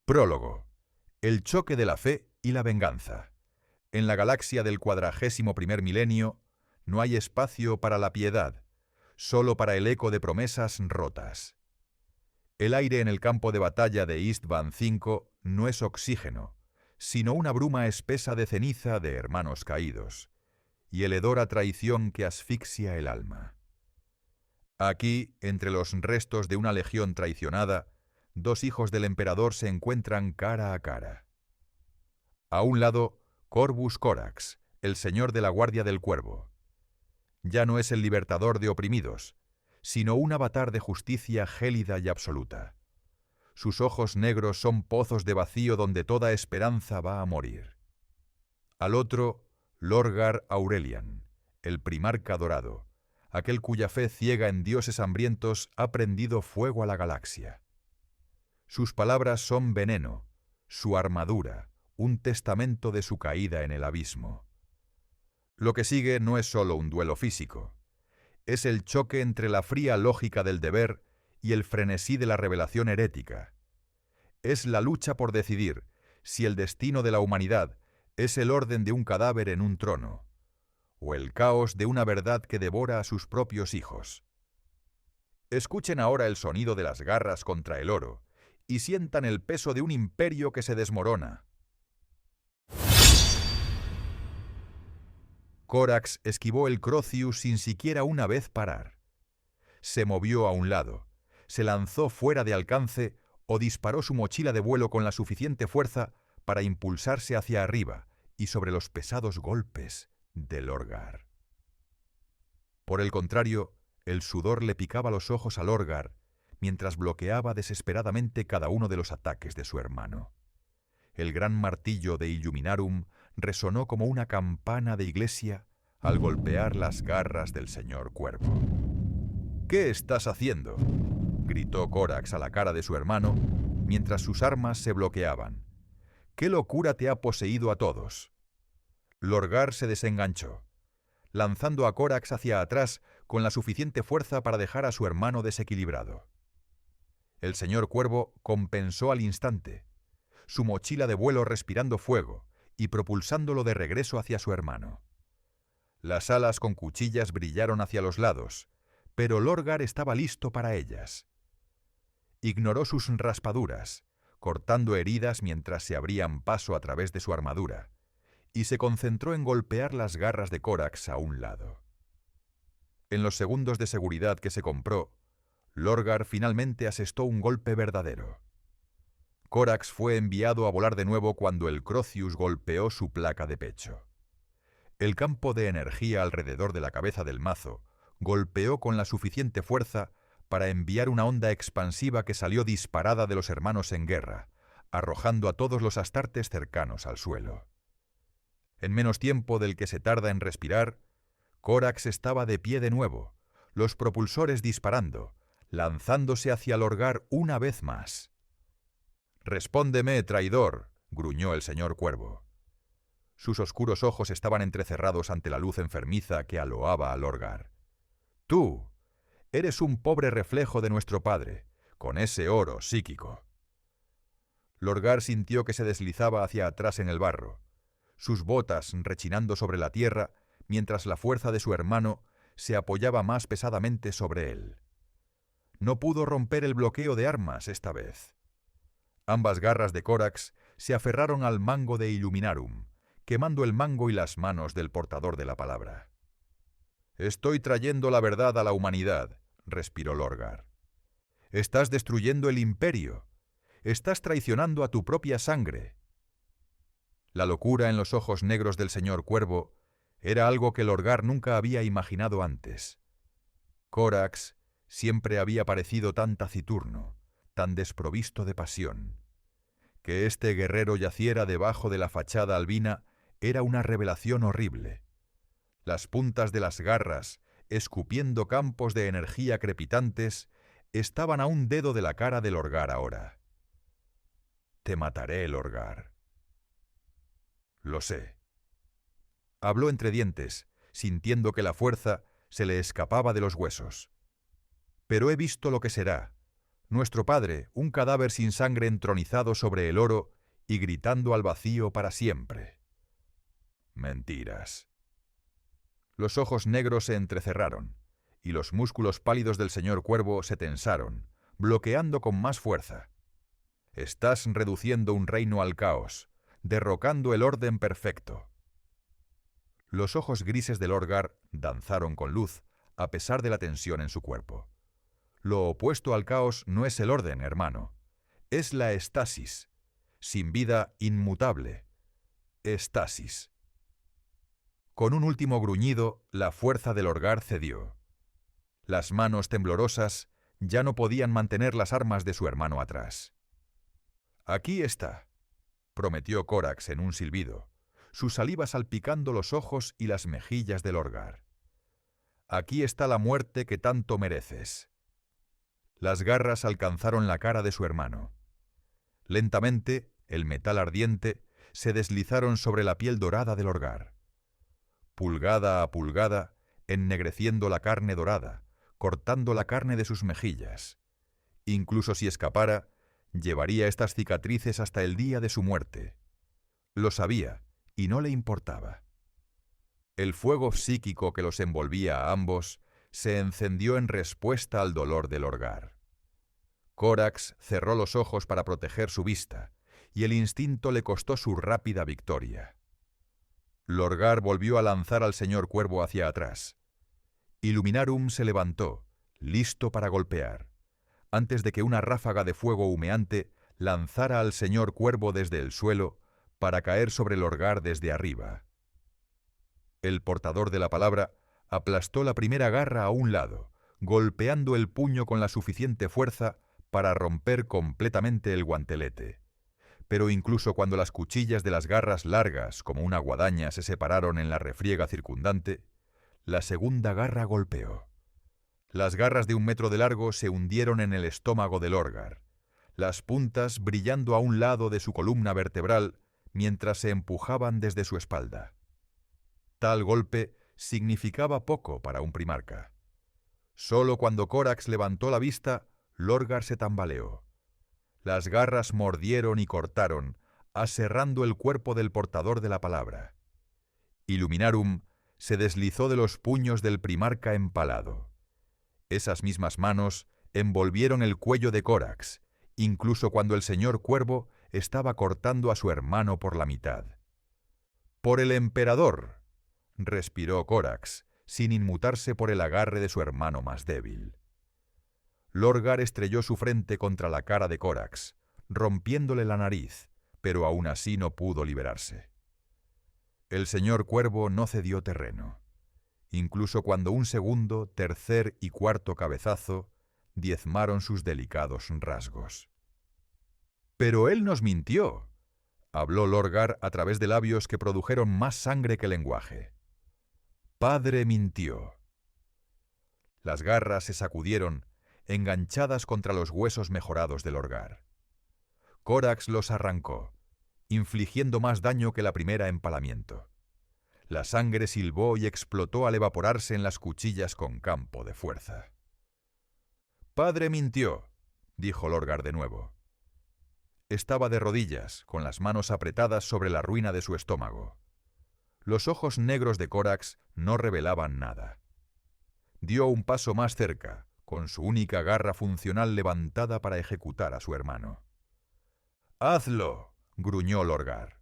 Prólogo. El choque de la fe y la venganza. En la galaxia del 41º milenio no hay espacio para la piedad, solo para el eco de promesas rotas. El aire en el campo de batalla de Istvan V no es oxígeno, sino una bruma espesa de ceniza de hermanos caídos, y el hedor a traición que asfixia el alma. Aquí, entre los restos de una legión traicionada, dos hijos del emperador se encuentran cara a cara. A un lado, Corvus Corax, el señor de la Guardia del Cuervo. Ya no es el libertador de oprimidos, sino un avatar de justicia gélida y absoluta. Sus ojos negros son pozos de vacío donde toda esperanza va a morir. Al otro, Lorgar Aurelian, el primarca dorado, aquel cuya fe ciega en dioses hambrientos ha prendido fuego a la galaxia. Sus palabras son veneno, su armadura, un testamento de su caída en el abismo. Lo que sigue no es solo un duelo físico, es el choque entre la fría lógica del deber y el frenesí de la revelación herética. Es la lucha por decidir si el destino de la humanidad es el orden de un cadáver en un trono, o el caos de una verdad que devora a sus propios hijos. Escuchen ahora el sonido de las garras contra el oro, y sientan el peso de un imperio que se desmorona. Corax esquivó el Crocius sin siquiera una vez parar. Se movió a un lado, se lanzó fuera de alcance o disparó su mochila de vuelo con la suficiente fuerza para impulsarse hacia arriba y sobre los pesados golpes de Lorgar. Por el contrario, el sudor le picaba los ojos a Lorgar mientras bloqueaba desesperadamente cada uno de los ataques de su hermano. El gran martillo de Illuminarum resonó como una campana de iglesia al golpear las garras del señor Cuervo. «¿Qué estás haciendo?», gritó Corax a la cara de su hermano mientras sus armas se bloqueaban. «¿Qué locura te ha poseído a todos?». Lorgar se desenganchó, lanzando a Corax hacia atrás con la suficiente fuerza para dejar a su hermano desequilibrado. El señor Cuervo compensó al instante, su mochila de vuelo respirando fuego y propulsándolo de regreso hacia su hermano. Las alas con cuchillas brillaron hacia los lados, pero Lorgar estaba listo para ellas. Ignoró sus raspaduras, cortando heridas mientras se abrían paso a través de su armadura, y se concentró en golpear las garras de Corax a un lado. En los segundos de seguridad que se compró, Lorgar finalmente asestó un golpe verdadero. Corax fue enviado a volar de nuevo cuando el Crocius golpeó su placa de pecho. El campo de energía alrededor de la cabeza del mazo golpeó con la suficiente fuerza para enviar una onda expansiva que salió disparada de los hermanos en guerra, arrojando a todos los astartes cercanos al suelo. En menos tiempo del que se tarda en respirar, Corax estaba de pie de nuevo, los propulsores disparando, lanzándose hacia Lorgar una vez más. «Respóndeme, traidor», gruñó el señor Cuervo. Sus oscuros ojos estaban entrecerrados ante la luz enfermiza que aloaba a Lorgar. «Tú eres un pobre reflejo de nuestro padre, con ese oro psíquico». Lorgar sintió que se deslizaba hacia atrás en el barro, sus botas rechinando sobre la tierra mientras la fuerza de su hermano se apoyaba más pesadamente sobre él. No pudo romper el bloqueo de armas esta vez. Ambas garras de Corax se aferraron al mango de Illuminarum, quemando el mango y las manos del portador de la palabra. «Estoy trayendo la verdad a la humanidad», respiró Lorgar. «Estás destruyendo el imperio. Estás traicionando a tu propia sangre». La locura en los ojos negros del señor Cuervo era algo que Lorgar nunca había imaginado antes. Corax siempre había parecido tan taciturno, tan desprovisto de pasión. Que este guerrero yaciera debajo de la fachada albina era una revelación horrible. Las puntas de las garras, escupiendo campos de energía crepitantes, estaban a un dedo de la cara de Lorgar ahora. «Te mataré, Lorgar». «Lo sé». Habló entre dientes, sintiendo que la fuerza se le escapaba de los huesos. «Pero he visto lo que será. Nuestro padre, un cadáver sin sangre entronizado sobre el oro y gritando al vacío para siempre. Mentiras. Los ojos negros se entrecerraron, y los músculos pálidos del señor Cuervo se tensaron, bloqueando con más fuerza. Estás reduciendo un reino al caos, derrocando el orden perfecto. Los ojos grises de Lorgar danzaron con luz, a pesar de la tensión en su cuerpo. Lo opuesto al caos no es el orden, hermano. Es la estasis. Sin vida inmutable. Estasis. Con un último gruñido, la fuerza del Lorgar cedió. Las manos temblorosas ya no podían mantener las armas de su hermano atrás. «Aquí está», prometió Corax en un silbido, su saliva salpicando los ojos y las mejillas del Lorgar. «Aquí está la muerte que tanto mereces». Las garras alcanzaron la cara de su hermano. Lentamente, el metal ardiente, se deslizaron sobre la piel dorada del Lorgar. Pulgada a pulgada, ennegreciendo la carne dorada, cortando la carne de sus mejillas. Incluso si escapara, llevaría estas cicatrices hasta el día de su muerte. Lo sabía, y no le importaba. El fuego psíquico que los envolvía a ambos se encendió en respuesta al dolor del Lorgar. Corax cerró los ojos para proteger su vista, y el instinto le costó su rápida victoria. Lorgar volvió a lanzar al señor Cuervo hacia atrás. Illuminarum se levantó, listo para golpear, antes de que una ráfaga de fuego humeante lanzara al señor Cuervo desde el suelo para caer sobre Lorgar desde arriba. El portador de la palabra aplastó la primera garra a un lado, golpeando el puño con la suficiente fuerza para romper completamente el guantelete. Pero incluso cuando las cuchillas de las garras largas como una guadaña se separaron en la refriega circundante, la segunda garra golpeó. Las garras de 1 metro de largo se hundieron en el estómago de Lorgar, las puntas brillando a un lado de su columna vertebral mientras se empujaban desde su espalda. Tal golpe significaba poco para un primarca. Solo cuando Corax levantó la vista, Lorgar se tambaleó. Las garras mordieron y cortaron, aserrando el cuerpo del portador de la palabra. Illuminarum se deslizó de los puños del primarca empalado. Esas mismas manos envolvieron el cuello de Corax, incluso cuando el señor Cuervo estaba cortando a su hermano por la mitad. «Por el emperador», respiró Corax, sin inmutarse por el agarre de su hermano más débil. Lorgar estrelló su frente contra la cara de Corax, rompiéndole la nariz, pero aún así no pudo liberarse. El señor Cuervo no cedió terreno, incluso cuando un segundo, tercer y cuarto cabezazo diezmaron sus delicados rasgos. «Pero él nos mintió», habló Lorgar a través de labios que produjeron más sangre que lenguaje. «Padre mintió». Las garras se sacudieron, enganchadas contra los huesos mejorados de Lorgar. Corax los arrancó, infligiendo más daño que la primera empalamiento. La sangre silbó y explotó al evaporarse en las cuchillas con campo de fuerza. «Padre mintió», dijo Lorgar de nuevo. Estaba de rodillas, con las manos apretadas sobre la ruina de su estómago. Los ojos negros de Corax no revelaban nada. Dio un paso más cerca, con su única garra funcional levantada para ejecutar a su hermano. «¡Hazlo!», gruñó Lorgar.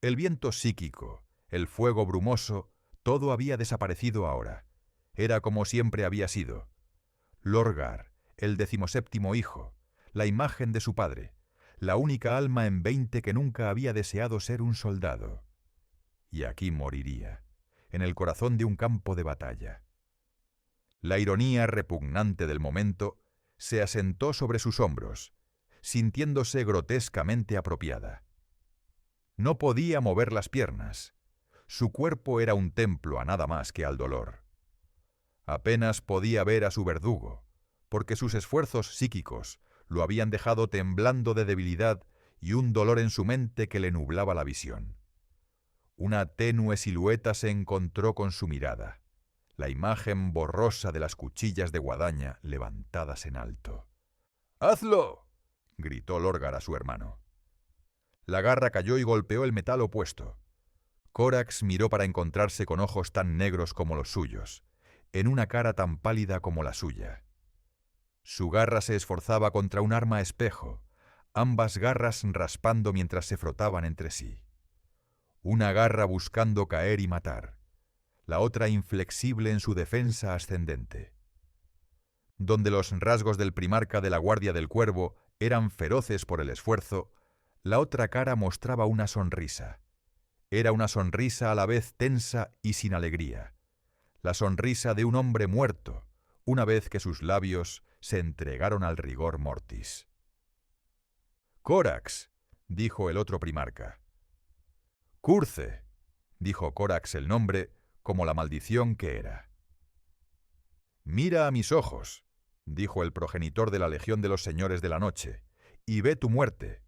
El viento psíquico, el fuego brumoso, todo había desaparecido ahora. Era como siempre había sido. Lorgar, el 17º hijo, la imagen de su padre, la única alma en 20 que nunca había deseado ser un soldado. Y aquí moriría, en el corazón de un campo de batalla. La ironía repugnante del momento se asentó sobre sus hombros, sintiéndose grotescamente apropiada. No podía mover las piernas. Su cuerpo era un templo a nada más que al dolor. Apenas podía ver a su verdugo, porque sus esfuerzos psíquicos lo habían dejado temblando de debilidad y un dolor en su mente que le nublaba la visión. Una tenue silueta se encontró con su mirada, la imagen borrosa de las cuchillas de guadaña levantadas en alto. ¡Hazlo!, gritó Lorgar a su hermano. La garra cayó y golpeó el metal opuesto. Corax miró para encontrarse con ojos tan negros como los suyos, en una cara tan pálida como la suya. Su garra se esforzaba contra un arma espejo, ambas garras raspando mientras se frotaban entre sí. Una garra buscando caer y matar, la otra inflexible en su defensa ascendente. Donde los rasgos del primarca de la Guardia del Cuervo eran feroces por el esfuerzo, la otra cara mostraba una sonrisa. Era una sonrisa a la vez tensa y sin alegría, la sonrisa de un hombre muerto, una vez que sus labios se entregaron al rigor mortis. «Corax», dijo el otro primarca. «Curce», dijo Corax el nombre como la maldición que era. «Mira a mis ojos», dijo el progenitor de la Legión de los Señores de la Noche, «y ve tu muerte,